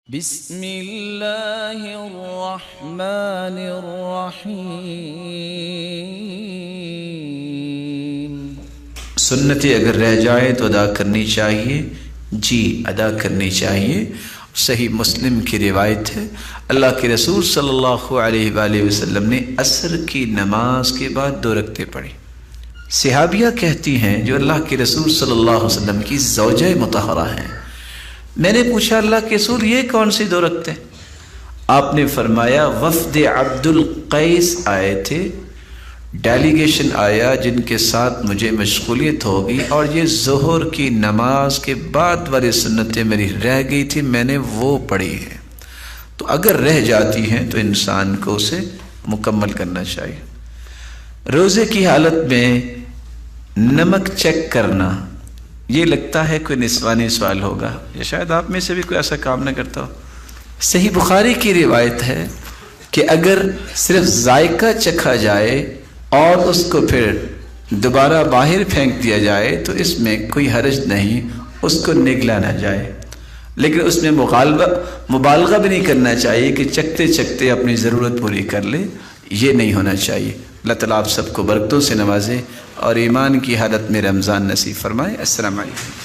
بسم اللہ الرحمن الرحیم۔ سنتیں اگر رہ جائے تو ادا کرنی چاہیے، جی ادا کرنی چاہیے۔ صحیح مسلم کی روایت ہے، اللہ کے رسول صلی اللہ علیہ وآلہ وسلم نے عصر کی نماز کے بعد 2 رکعتیں پڑھی۔ صحابیہ کہتی ہیں جو اللہ کے رسول صلی اللہ علیہ وسلم کی زوجہ مطہرہ ہیں، میں نے پوچھا اللہ کے رسول یہ کون سی 2 رکعتیں؟ آپ نے فرمایا وفد عبد القیس آئے تھے، ڈیلیگیشن آیا جن کے ساتھ مجھے مشغولیت ہوگی، اور یہ ظہر کی نماز کے بعد والی سنتیں میری رہ گئی تھی، میں نے وہ پڑھی ہیں۔ تو اگر رہ جاتی ہیں تو انسان کو اسے مکمل کرنا چاہیے۔ روزے کی حالت میں نمک چیک کرنا، یہ لگتا ہے کوئی نسوانی سوال ہوگا، یا شاید آپ میں سے بھی کوئی ایسا کام نہ کرتا ہو۔ صحیح بخاری کی روایت ہے کہ اگر صرف ذائقہ چکھا جائے اور اس کو پھر دوبارہ باہر پھینک دیا جائے تو اس میں کوئی حرج نہیں، اس کو نگلا نہ جائے، لیکن اس میں مبالغہ بھی نہیں کرنا چاہیے کہ چکھتے چکھتے اپنی ضرورت پوری کر لے، یہ نہیں ہونا چاہیے۔ اللہ تعالیٰ آپ سب کو برکتوں سے نوازے اور ایمان کی حالت میں رمضان نصیب فرمائے۔ السلام علیکم۔